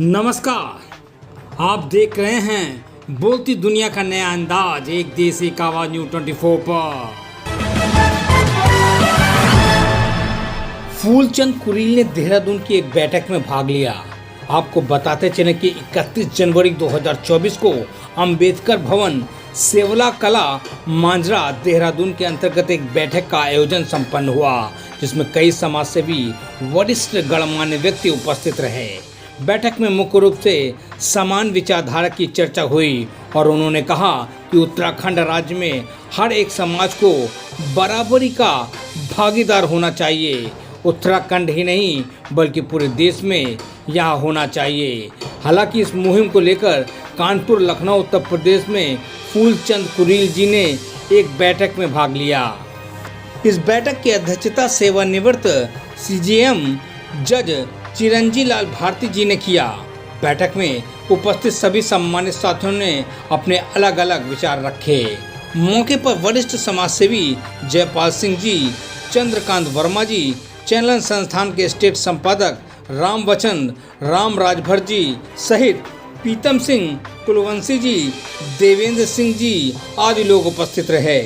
नमस्कार, आप देख रहे हैं बोलती दुनिया का नया अंदाज, एक देश एक आवाज न्यूज़ 24 पर। फूलचंद कुरील ने देहरादून की एक बैठक में भाग लिया। आपको बताते चले कि 31 जनवरी 2024 को अंबेडकर भवन सेवला कला मांजरा देहरादून के अंतर्गत एक बैठक का आयोजन संपन्न हुआ, जिसमें कई समाजसेवी वरिष्ठ गणमान्य व्यक्ति उपस्थित रहे। बैठक में मुख्य रूप से समान विचारधारा की चर्चा हुई और उन्होंने कहा कि उत्तराखंड राज्य में हर एक समाज को बराबरी का भागीदार होना चाहिए। उत्तराखंड ही नहीं बल्कि पूरे देश में यह होना चाहिए। हालांकि इस मुहिम को लेकर कानपुर, लखनऊ, उत्तर प्रदेश में फूलचंद कुरील जी ने एक बैठक में भाग लिया। इस बैठक की अध्यक्षता सेवानिवृत्त सीजेएम जज चिरंजी लाल भारती जी ने किया। बैठक में उपस्थित सभी सम्मानित साथियों ने अपने अलग अलग विचार रखे। मौके पर वरिष्ठ समाजसेवी जयपाल सिंह जी, चंद्रकांत वर्मा जी, चैनल संस्थान के स्टेट संपादक रामवचन राम राजभर जी सहित पीतम सिंह कुलवंशी जी, देवेंद्र सिंह जी आदि लोग उपस्थित रहे।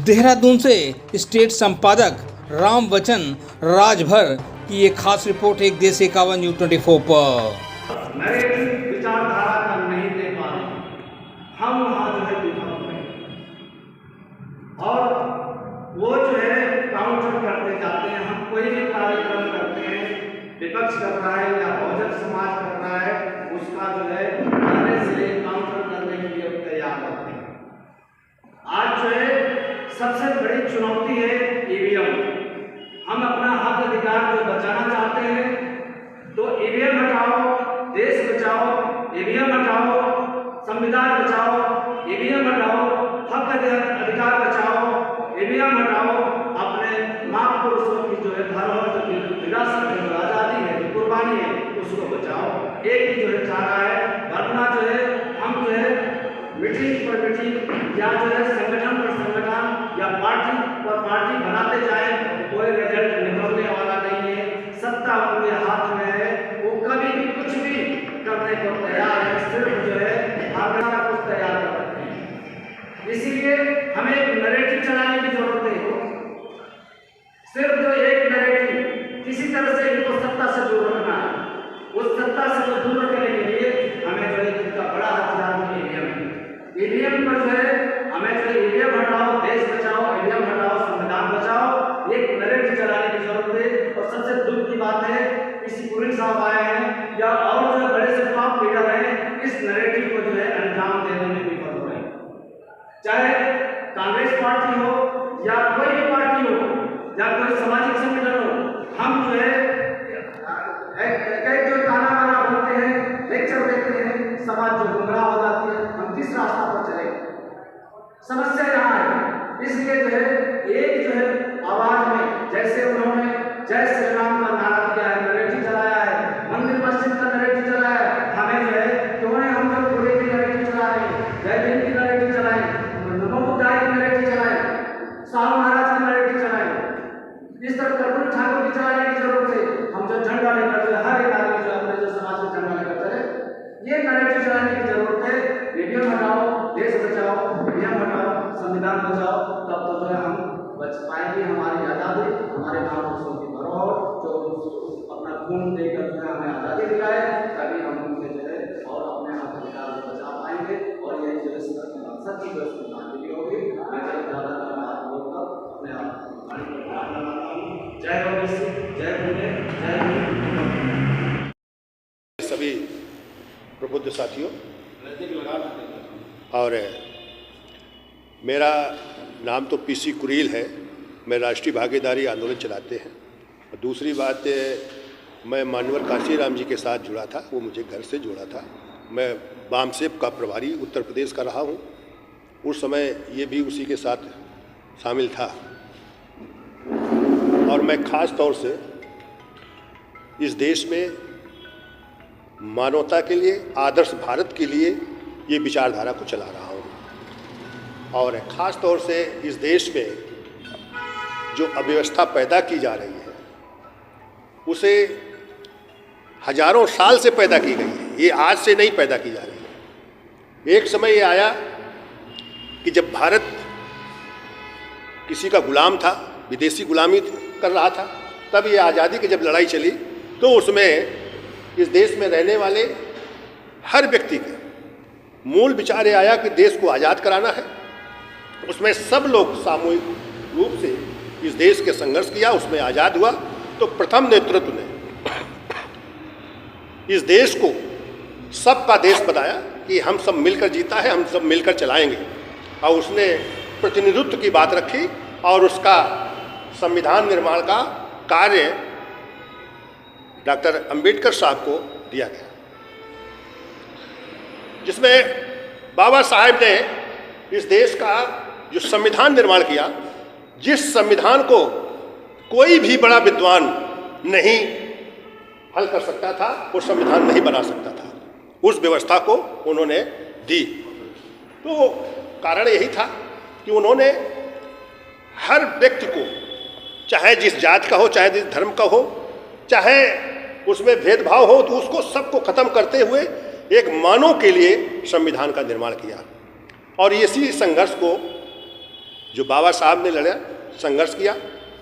देहरादून से स्टेट संपादक रामवचन राजभर की एक खास रिपोर्ट, एक देश एक आवाज न्यूज़ 24 पर। नैतिक विचारधारा का नहीं दे पा रहे, हम वहाँ जो है विफल हुए और वो जो है काउंटर करते जाते हैं। हम कोई भी कार्यक्रम करते हैं, विपक्ष कर रहा है या बहुजन समाज कर रहा है, उसका जो है पहले से काउंटर करने के लिए तैयार होते हैं। आज जो है सबसे बड़ी चुनौती है ईवीएम। हम अपना हक अधिकार जो बचाना चाहते हैं तो ईवीएम हटाओ, देश बचाओ, ईवीएम हटाओ, संविधान बचाओ, ईवीएम हटाओ, हक अधिकार बचाओ, ईवीएम हटाओ, अपने महापुरुषों की जो है धरोहर, जो विरासत है, जो आज़ादी है, जो कुर्बानी है, उसको बचाओ। एक ही जो है चाह रहा है, वरना जो है हम जो है मीटिंग पर मीटिंग या जो है संगठन पर संगठन या पार्टी पर पार्टी बनाते जाए, कोई रिजल्ट निकलने वाला नहीं है। सत्ता उनके हाथ में है, वो कभी भी कुछ भी करने को तैयार है, सिर्फ जो है आगे कुछ तैयार कर रखते हैं। इसीलिए हमें एक नैरेटिव चलाने की जरूरत है। सिर्फ जो एक नैरेटिव किसी तरह से इनको सत्ता से दूर रखना है, उस सत्ता से दूर रखने के लिए हमें जो है इनका बड़ा हथियार ईवीएम पर जो है हमें जो है ईवीएम हटाओ, देश बचाओ, ईवीएम हटाओ, संविधान बचाओ, एक नैरेटिव चलाने की जरूरत है। और सबसे दुख की बात है, किसी कुरील साहब आए हैं या और जो बड़े से टॉप लीडर हैं, इस नैरेटिव को जो है अंजाम देने में विफल हो रहे हैं। चाहे कांग्रेस पार्टी हो या कोई भी पार्टी हो या कोई सामाजिक संगठन हो, हम जो है कई जो ताना बाना बोलते हैं, लेक्चर देते हैं, समाज जो गुमराह हो जाती है। हम किस रास्ता पर चले? समस्या यहाँ है। इसलिए जो है एक जो है आवाज में, जैसे उन्होंने जय श्री राम का नारा दिया है, नैरेटिव चलाया है, मंदिर मस्जिद का नैरेटिव चलाया है, हमें जो है क्यों नहीं हम जो पूरे की नैरेटिव चला रहे हैं, जय भीम की नैरेटिव चलाएं, नमो बुद्धाय की नैरेटिव चलाएं, साहू महाराज की नैरेटिव चलाएं। इस तरह कर्पूरी ठाकुर की चलाने की जरूरत है। हम जो झंडा लेकर चले, हर एक आदमी जो अपने जो समाज में झंडा लेकर चले, ये नैरेटिव चलाने की जरूरत है। ईवीएम हटाओ, देश बचाओ, ईवीएम हटाओ, संविधान बचाओ, तब तो जो है हम बच पाएंगे। हमारी आज़ादी, हमारे महापुरुषों की धरोहर जो अपना खून देकर जो है हमें आज़ादी दिलाए, तभी हम उनके जो है और अपने हक अधिकार को बचा पाएंगे। और यही जो है सच्ची जो श्रद्धांजलि होगी। मैं ज़्यादा बात बोलकर अपने आप वाणी पर ध्यान लगाता हूँ। जय भगत सिंह, जय भीम, जय भीम। सभी प्रबुद्ध साथियों, और मेरा नाम तो पीसी कुरील है। मैं राष्ट्रीय भागीदारी आंदोलन चलाते हैं। और दूसरी बात, मैं मानवर काशीराम जी के साथ जुड़ा था, वो मुझे घर से जुड़ा था। मैं बामसेप का प्रभारी उत्तर प्रदेश का रहा हूँ। उस समय ये भी उसी के साथ शामिल था। और मैं ख़ास तौर से इस देश में मानवता के लिए, आदर्श भारत के लिए ये विचारधारा को चला रहा हूँ। और ख़ास तौर से इस देश में जो अव्यवस्था पैदा की जा रही है, उसे हजारों साल से पैदा की गई है, ये आज से नहीं पैदा की जा रही है। एक समय ये आया कि जब भारत किसी का गुलाम था, विदेशी गुलामी कर रहा था, तब ये आज़ादी की जब लड़ाई चली तो उसमें इस देश में रहने वाले हर व्यक्ति के मूल विचार ये आया कि देश को आज़ाद कराना है। उसमें सब लोग सामूहिक रूप से इस देश के संघर्ष किया, उसमें आज़ाद हुआ। तो प्रथम नेतृत्व ने इस देश को सबका देश बनाया कि हम सब मिलकर जीता है, हम सब मिलकर चलाएंगे। और उसने प्रतिनिधित्व की बात रखी और उसका संविधान निर्माण का कार्य डॉक्टर अंबेडकर साहब को दिया गया, जिसमें बाबा साहेब ने इस देश का जो संविधान निर्माण किया, जिस संविधान को कोई भी बड़ा विद्वान नहीं हल कर सकता था, वो संविधान नहीं बना सकता था, उस व्यवस्था को उन्होंने दी। तो कारण यही था कि उन्होंने हर व्यक्ति को, चाहे जिस जात का हो, चाहे जिस धर्म का हो, चाहे उसमें भेदभाव हो, तो उसको सबको खत्म करते हुए एक मानव के लिए संविधान का निर्माण किया। और इसी संघर्ष को जो बाबा साहब ने लड़ा, संघर्ष किया,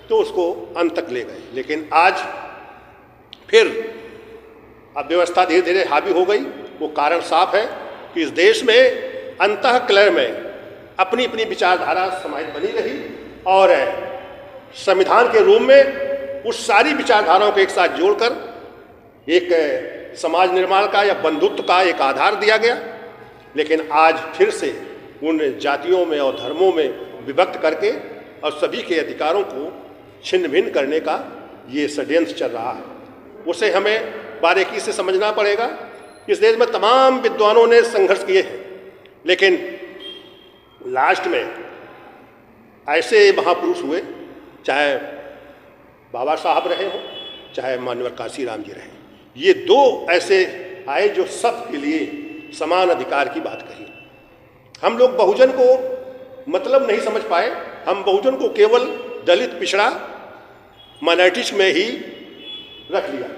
तो उसको अंत तक ले गए। लेकिन आज फिर अब व्यवस्था धीरे धीरे हावी हो गई। वो कारण साफ है कि इस देश में अंतःकलह में अपनी अपनी विचारधारा समाहित बनी रही और संविधान के रूप में उस सारी विचारधाराओं को एक साथ जोड़कर एक समाज निर्माण का या बंधुत्व का एक आधार दिया गया। लेकिन आज फिर से उन जातियों में और धर्मों में विभक्त करके और सभी के अधिकारों को छिन्न भिन्न करने का ये षड्यंत्र चल रहा है। उसे हमें बारीकी से समझना पड़ेगा। इस देश में तमाम विद्वानों ने संघर्ष किए हैं, लेकिन लास्ट में ऐसे महापुरुष हुए, चाहे बाबा साहब रहे हों, चाहे मानवर काशीराम जी रहे, ये दो ऐसे आए जो सब के लिए समान अधिकार की बात कही। हम लोग बहुजन को मतलब नहीं समझ पाए, हम बहुजन को केवल दलित, पिछड़ा, माइनॉरिटीज में ही रख लिया,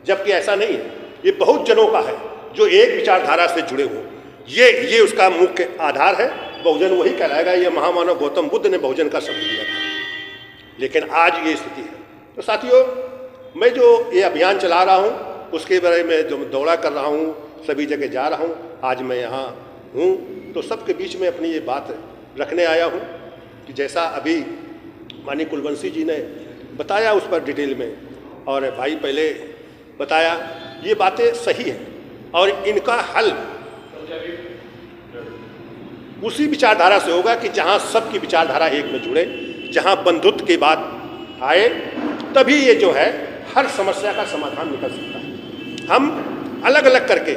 जबकि ऐसा नहीं है। ये बहुत जनों का है जो एक विचारधारा से जुड़े हो, ये उसका मुख्य आधार है। बहुजन वही कहलाएगा। ये महामानव गौतम बुद्ध ने बहुजन का शब्द दिया था, लेकिन आज ये स्थिति है। तो साथियों, मैं जो ये अभियान चला रहा हूँ, उसके बारे में जो दौड़ा कर रहा हूँ, सभी जगह जा रहा हूँ, आज मैं यहाँ हूँ तो सबके बीच में अपनी ये बात रखने आया हूँ कि जैसा अभी माननीय कुलवंशी जी ने बताया उस पर डिटेल में, और भाई पहले बताया, ये बातें सही हैं और इनका हल उसी विचारधारा से होगा कि जहाँ सबकी विचारधारा एक में जुड़े, जहाँ बंधुत्व की बात आए, तभी ये जो है हर समस्या का समाधान निकल सकता है। हम अलग अलग करके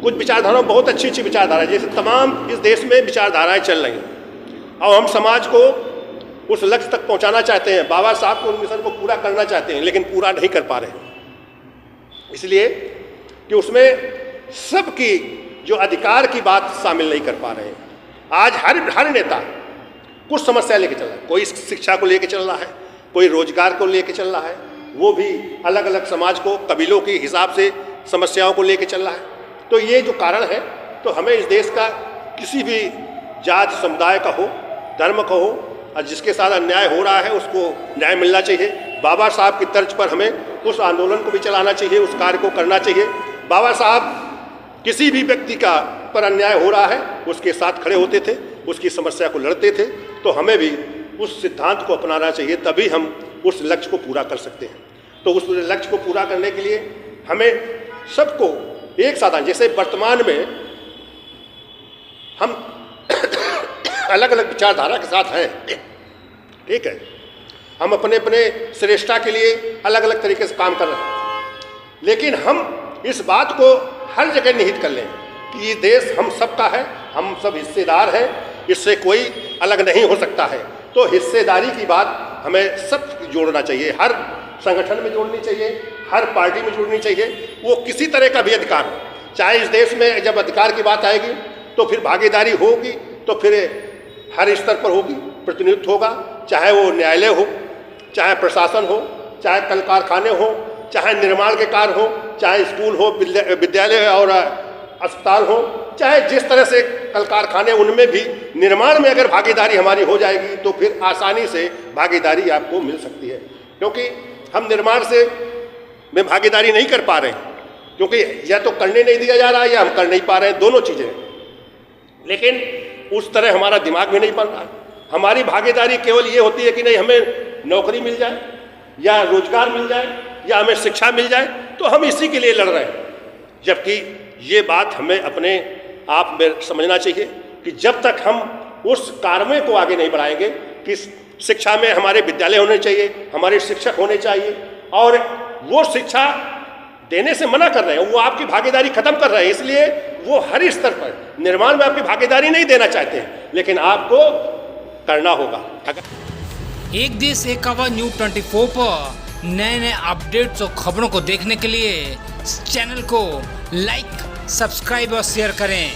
कुछ विचारधाराओं, बहुत अच्छी अच्छी विचारधारा, जैसे तमाम इस देश में विचारधाराएं चल रही हैं और हम समाज को उस लक्ष्य तक पहुंचाना चाहते हैं, बाबा साहब को, मिशन को पूरा करना चाहते हैं, लेकिन पूरा नहीं कर पा रहे हैं, इसलिए कि उसमें सबकी जो अधिकार की बात शामिल नहीं कर पा रहे हैं। आज हर नेता कुछ समस्या लेके चल रहा है, कोई शिक्षा को लेके चल रहा है, कोई रोजगार को लेके चल रहा है, वो भी अलग अलग समाज को, कबीलों के हिसाब से समस्याओं को लेके चल रहा है। तो ये जो कारण है, तो हमें इस देश का किसी भी जात समुदाय का हो, धर्म का हो, और जिसके साथ अन्याय हो रहा है उसको न्याय मिलना चाहिए। बाबा साहब की तर्ज पर हमें उस आंदोलन को भी चलाना चाहिए, उस कार्य को करना चाहिए। बाबा साहब किसी भी व्यक्ति का पर अन्याय हो रहा है उसके साथ खड़े होते थे, उसकी समस्या को लड़ते थे। तो हमें भी उस सिद्धांत को अपनाना चाहिए, तभी हम उस लक्ष्य को पूरा कर सकते हैं। तो उस लक्ष्य को पूरा करने के लिए हमें सबको एक साथ, जैसे वर्तमान में हम अलग अलग विचारधारा के साथ हैं, ठीक है, हम अपने अपने श्रेष्ठता के लिए अलग अलग तरीके से काम कर रहे हैं, लेकिन हम इस बात को हर जगह निहित कर लें कि ये देश हम सबका है, हम सब हिस्सेदार हैं, इससे कोई अलग नहीं हो सकता है। तो हिस्सेदारी की बात हमें सब जोड़ना चाहिए, हर संगठन में जोड़नी चाहिए, हर पार्टी में जोड़नी चाहिए। वो किसी तरह का भी अधिकार हो, चाहे इस देश में जब अधिकार की बात आएगी तो फिर भागीदारी होगी, तो फिर हर स्तर पर होगी, प्रतिनिधित्व होगा, चाहे वो न्यायालय हो, चाहे प्रशासन हो, चाहे कल कारखाने हो, चाहे निर्माण के कार्य हो, चाहे स्कूल हो, विद्यालय और अस्पताल हो, चाहे जिस तरह से कल कारखाने, उनमें भी निर्माण में अगर भागीदारी हमारी हो जाएगी तो फिर आसानी से भागीदारी आपको मिल सकती है। क्योंकि हम निर्माण में भागीदारी नहीं कर पा रहे हैं, क्योंकि या तो करने नहीं दिया जा रहा है या हम कर नहीं पा रहे हैं, दोनों चीज़ें। लेकिन उस तरह हमारा दिमाग भी नहीं बन रहा है। हमारी भागीदारी केवल ये होती है कि नहीं हमें नौकरी मिल जाए या रोजगार मिल जाए या हमें शिक्षा मिल जाए, तो हम इसी के लिए लड़ रहे हैं। जबकि ये बात हमें अपने आप में समझना चाहिए कि जब तक हम उस कार्य को आगे नहीं बढ़ाएंगे कि शिक्षा में हमारे विद्यालय होने चाहिए, हमारे शिक्षक होने चाहिए, और वो शिक्षा देने से मना कर रहे हैं, वो आपकी भागीदारी खत्म कर रहे हैं। इसलिए वो हर स्तर पर निर्माण में आपकी भागीदारी नहीं देना चाहते हैं, लेकिन आपको करना होगा। एक देश एक आवाज न्यूज़ 24 पर नए नए अपडेट्स और खबरों को देखने के लिए चैनल को लाइक, सब्सक्राइब और शेयर करें।